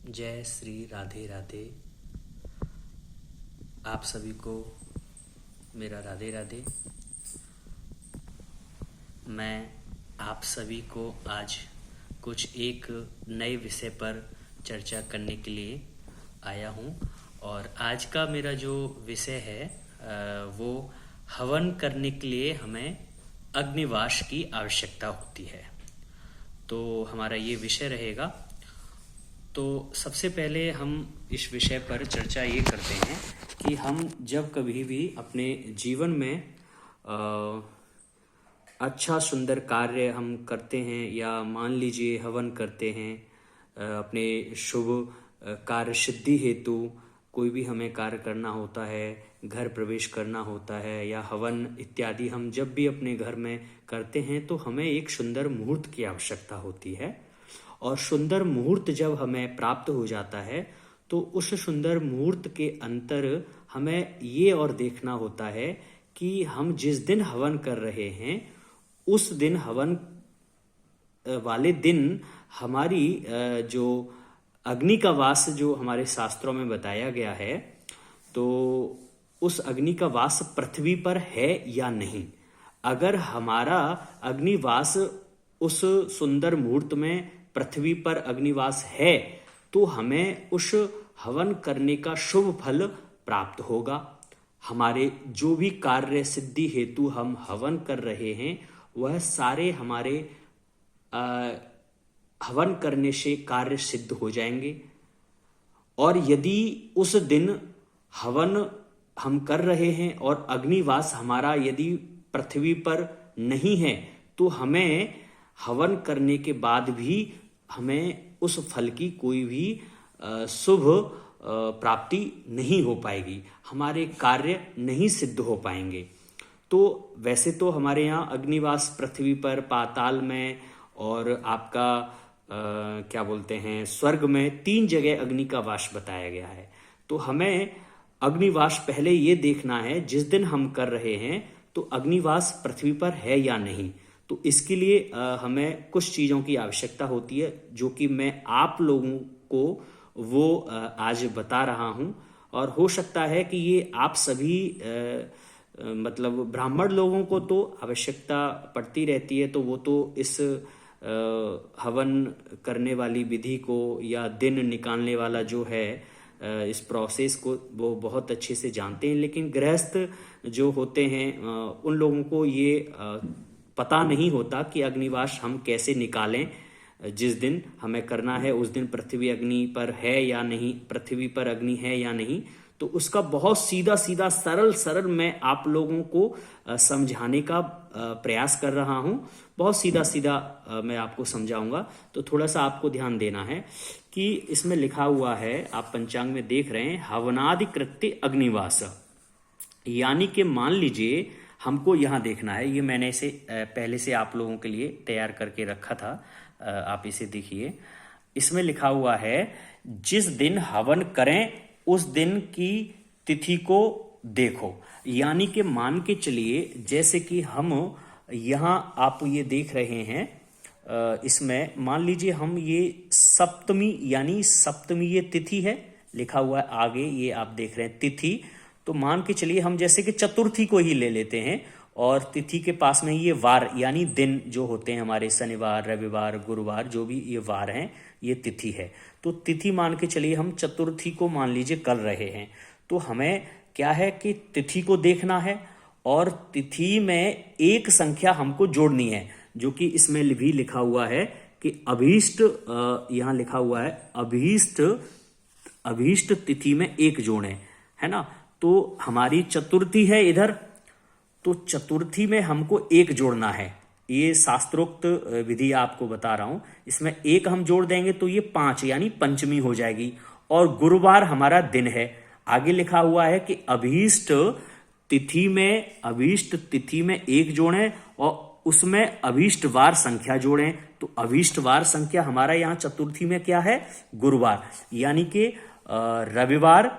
जय श्री राधे राधे। आप सभी को मेरा राधे राधे। मैं आप सभी को आज कुछ एक नए विषय पर चर्चा करने के लिए आया हूँ। और आज का मेरा जो विषय है वो हवन करने के लिए हमें अग्निवास की आवश्यकता होती है। तो हमारा ये विषय रहेगा। तो सबसे पहले हम इस विषय पर चर्चा ये करते हैं कि हम जब कभी भी अपने जीवन में अच्छा सुंदर कार्य हम करते हैं या मान लीजिए हवन करते हैं, अपने शुभ कार्य सिद्धि हेतु कोई भी हमें कार्य करना होता है, घर प्रवेश करना होता है या हवन इत्यादि हम जब भी अपने घर में करते हैं तो हमें एक सुंदर मुहूर्त की आवश्यकता होती है। और सुंदर मुहूर्त जब हमें प्राप्त हो जाता है तो उस सुंदर मुहूर्त के अंतर हमें ये और देखना होता है कि हम जिस दिन हवन कर रहे हैं उस दिन हवन वाले दिन हमारी जो अग्नि का वास जो हमारे शास्त्रों में बताया गया है, तो उस अग्नि का वास पृथ्वी पर है या नहीं। अगर हमारा अग्निवास उस सुंदर मुहूर्त में पृथ्वी पर अग्निवास है तो हमें उस हवन करने का शुभ फल प्राप्त होगा। हमारे जो भी कार्य सिद्धि हेतु हम हवन कर रहे हैं वह सारे हमारे हवन करने से कार्य सिद्ध हो जाएंगे। और यदि उस दिन हवन हम कर रहे हैं और अग्निवास हमारा यदि पृथ्वी पर नहीं है तो हमें हवन करने के बाद भी हमें उस फल की कोई भी शुभ प्राप्ति नहीं हो पाएगी, हमारे कार्य नहीं सिद्ध हो पाएंगे। तो वैसे तो हमारे यहाँ अग्निवास पृथ्वी पर, पाताल में और आपका क्या बोलते हैं स्वर्ग में 3 जगह अग्नि का वास बताया गया है। तो हमें अग्निवास पहले ये देखना है जिस दिन हम कर रहे हैं तो अग्निवास पृथ्वी पर है या नहीं। तो इसके लिए हमें कुछ चीज़ों की आवश्यकता होती है जो कि मैं आप लोगों को वो आज बता रहा हूँ। और हो सकता है कि ये आप सभी मतलब ब्राह्मण लोगों को तो आवश्यकता पड़ती रहती है, तो वो तो इस हवन करने वाली विधि को या दिन निकालने वाला जो है इस प्रोसेस को वो बहुत अच्छे से जानते हैं। लेकिन गृहस्थ जो होते हैं उन लोगों को ये पता नहीं होता कि अग्निवास हम कैसे निकालें। जिस दिन हमें करना है उस दिन पृथ्वी अग्नि पर है या नहीं, पृथ्वी पर अग्नि है या नहीं। तो उसका बहुत सीधा सीधा सरल मैं आप लोगों को समझाने का प्रयास कर रहा हूं। बहुत सीधा सीधा मैं आपको समझाऊंगा। तो थोड़ा सा आपको ध्यान देना है कि इसमें लिखा हुआ है, आप पंचांग में देख रहे हैं, हवनादि कृत्य अग्निवास। यानी कि मान लीजिए हमको यहाँ देखना है, ये मैंने इसे पहले से आप लोगों के लिए तैयार करके रखा था, आप इसे देखिए। इसमें लिखा हुआ है जिस दिन हवन करें उस दिन की तिथि को देखो। यानी कि मान के चलिए जैसे कि हम यहाँ आप ये देख रहे हैं, इसमें मान लीजिए हम ये सप्तमी यानी सप्तमी ये तिथि है, लिखा हुआ है आगे, ये आप देख रहे हैं तिथि। तो मान के चलिए हम जैसे कि चतुर्थी को ही ले लेते हैं और तिथि के पास में ये वार यानी दिन जो होते हैं हमारे, शनिवार, रविवार, गुरुवार, जो भी ये वार हैं ये तिथि है। तो तिथि मान के चलिए हम चतुर्थी को मान लीजिए कर रहे हैं। तो हमें क्या है कि तिथि को देखना है और तिथि में एक संख्या हमको जोड़नी है, जो कि इसमें भी लिखा हुआ है कि अभीष्ट, यहाँ लिखा हुआ है अभीष्ट तिथि में एक जोड़ें, है ना। तो हमारी चतुर्थी है इधर, तो चतुर्थी में हमको एक जोड़ना है। ये शास्त्रोक्त विधि आपको बता रहा हूं। इसमें एक हम जोड़ देंगे तो ये 5 यानी पंचमी हो जाएगी। और गुरुवार हमारा दिन है। आगे लिखा हुआ है कि अभीष्ट तिथि में एक जोड़ें और उसमें अभीष्ट वार संख्या जोड़ें। तो अभीष्ट वार संख्या हमारा यहाँ चतुर्थी में क्या है, गुरुवार, यानी कि रविवार,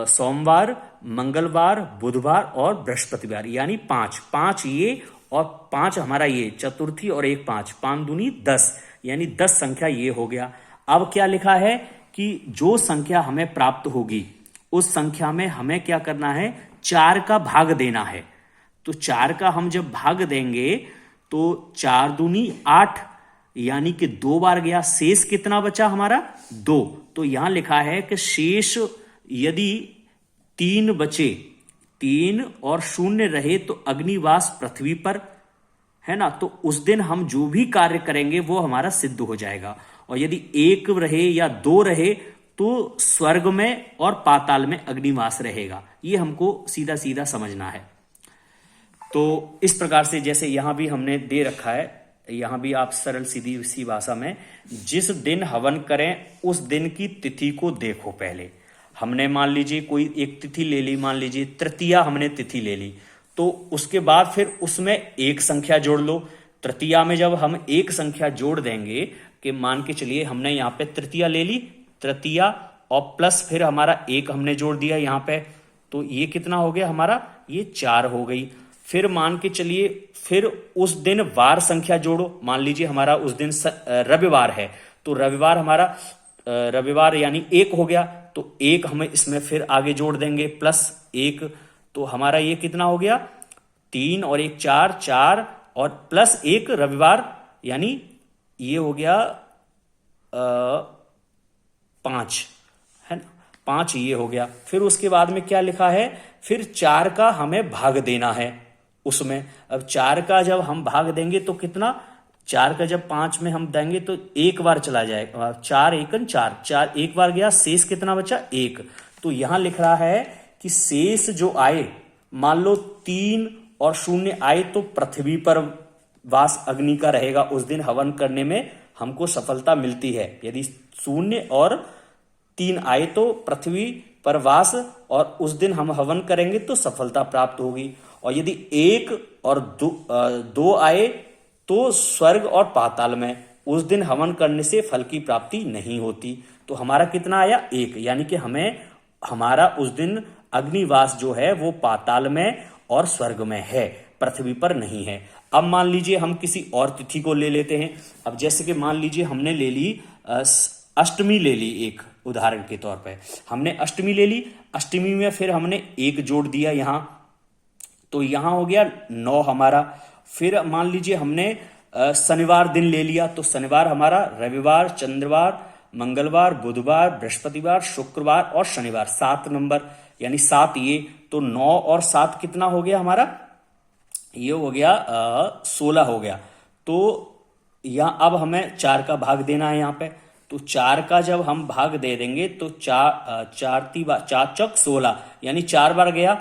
सोमवार, मंगलवार, बुधवार और बृहस्पतिवार, यानी 5 ये और 5 हमारा ये चतुर्थी और एक 5 दूनी 10, यानी 10 संख्या ये हो गया। अब क्या लिखा है कि जो संख्या हमें प्राप्त होगी उस संख्या में हमें क्या करना है, 4 का भाग देना है। तो 4 का हम जब भाग देंगे तो 4 दूनी 8, यानी कि 2 बार गया, शेष कितना बचा हमारा 2। तो यहां लिखा है कि शेष यदि 3 बचे, 3 और 0 रहे तो अग्निवास पृथ्वी पर, है ना। तो उस दिन हम जो भी कार्य करेंगे वो हमारा सिद्ध हो जाएगा। और यदि 1 रहे या 2 रहे तो स्वर्ग में और पाताल में अग्निवास रहेगा। ये हमको सीधा सीधा समझना है। तो इस प्रकार से जैसे यहां भी हमने दे रखा है, यहां भी आप सरल सीधी सी भाषा में, जिस दिन हवन करें उस दिन की तिथि को देखो। पहले हमने मान लीजिए कोई एक तिथि ले ली, मान लीजिए तृतीया हमने तिथि ले ली, तो उसके बाद फिर उसमें एक संख्या जोड़ लो। तृतीया में जब हम एक संख्या जोड़ देंगे, कि मान के चलिए हमने यहाँ पे तृतीया ले ली, तृतीया और प्लस फिर हमारा एक हमने जोड़ दिया यहाँ पे, तो ये कितना हो गया हमारा, ये 4 हो गई। फिर मान के चलिए फिर उस दिन वार संख्या जोड़ो, मान लीजिए हमारा उस दिन रविवार है, तो रविवार हमारा रविवार यानी 1 हो गया, तो 1 हमें इसमें फिर आगे जोड़ देंगे प्लस 1, तो हमारा ये कितना हो गया, 3 और 1 4, 4 और प्लस 1 रविवार, यानी ये हो गया 5, है ना, 5 ये हो गया। फिर उसके बाद में क्या लिखा है, फिर 4 का हमें भाग देना है उसमें। अब 4 का जब हम भाग देंगे तो कितना, 4 का जब 5 में हम देंगे तो एक बार चला जाएगा, 4 एकन 4, 4 एक बार गया, शेष कितना बचा 1। तो यहां लिख रहा है कि शेष जो आए, मान लो 3 और 0 आए तो पृथ्वी पर वास अग्नि का रहेगा। उस दिन हवन करने में हमको सफलता मिलती है। यदि 0 और 3 आए तो पृथ्वी पर वास, और उस दिन हम हवन करेंगे तो सफलता प्राप्त होगी। और यदि 1 और 2 आए तो स्वर्ग और पाताल में, उस दिन हवन करने से फल की प्राप्ति नहीं होती। तो हमारा कितना आया 1, यानी कि हमें हमारा उस दिन अग्निवास जो है वो पाताल में और स्वर्ग में है, पृथ्वी पर नहीं है। अब मान लीजिए हम किसी और तिथि को ले लेते हैं। अब जैसे कि मान लीजिए हमने ले ली अष्टमी ले ली, एक उदाहरण के तौर पे हमने अष्टमी ले ली। अष्टमी में फिर हमने 1 जोड़ दिया यहां, तो यहां हो गया 9 हमारा। फिर मान लीजिए हमने शनिवार दिन ले लिया, तो शनिवार हमारा रविवार, चंद्रवार, मंगलवार, बुधवार, बृहस्पतिवार, शुक्रवार और शनिवार, 7 नंबर, यानी 7 ये, तो 9 और 7 कितना हो गया हमारा, ये हो गया 16 हो गया। तो यहां अब हमें 4 का भाग देना है यहाँ पे, तो 4 का जब हम भाग दे देंगे तो 4 चौक 16, यानी 4 बार गया,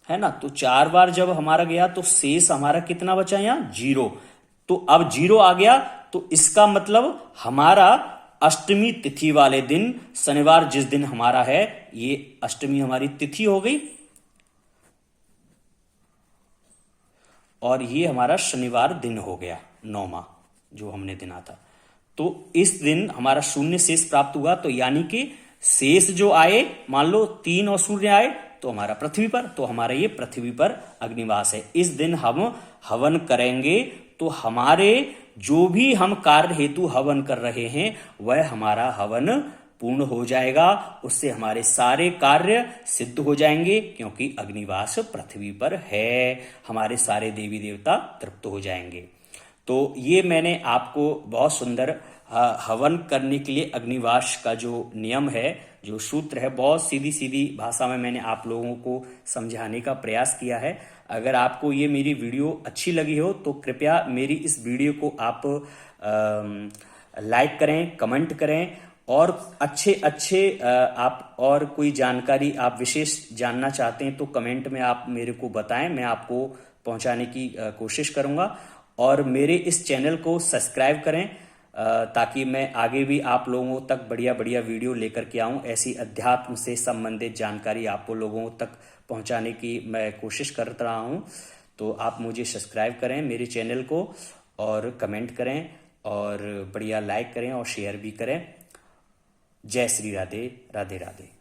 है ना। तो 4 बार जब हमारा गया तो शेष हमारा कितना बचा यहाँ 0। तो अब 0 आ गया, तो इसका मतलब हमारा अष्टमी तिथि वाले दिन, शनिवार जिस दिन हमारा है, ये अष्टमी हमारी तिथि हो गई, और ये हमारा शनिवार दिन हो गया 9वां जो हमने दिना था। तो इस दिन हमारा 0 शेष प्राप्त हुआ। तो यानी कि शेष जो आए, मान लो 3 और 0 आए तो हमारा पृथ्वी पर, तो हमारा ये पृथ्वी पर अग्निवास है। इस दिन हम हवन करेंगे तो हमारे जो भी हम कार्य हेतु हवन कर रहे हैं वह हमारा हवन पूर्ण हो जाएगा, उससे हमारे सारे कार्य सिद्ध हो जाएंगे, क्योंकि अग्निवास पृथ्वी पर है, हमारे सारे देवी देवता तृप्त हो जाएंगे। तो ये मैंने आपको बहुत सुंदर हवन करने के लिए अग्निवास का जो नियम है, जो सूत्र है, बहुत सीधी सीधी भाषा में मैंने आप लोगों को समझाने का प्रयास किया है। अगर आपको ये मेरी वीडियो अच्छी लगी हो तो कृपया मेरी इस वीडियो को आप लाइक करें, कमेंट करें, और अच्छे आप और कोई जानकारी आप विशेष जानना चाहते हैं तो कमेंट में आप मेरे को बताएं, मैं आपको पहुंचाने की कोशिश करूंगा। और मेरे इस चैनल को सब्सक्राइब करें ताकि मैं आगे भी आप लोगों तक बढ़िया बढ़िया वीडियो लेकर के आऊं। ऐसी अध्यात्म से संबंधित जानकारी आप लोगों तक पहुंचाने की मैं कोशिश कर रहा हूं। तो आप मुझे सब्सक्राइब करें मेरे चैनल को, और कमेंट करें, और बढ़िया लाइक करें और शेयर भी करें। जय श्री राधे, राधे राधे।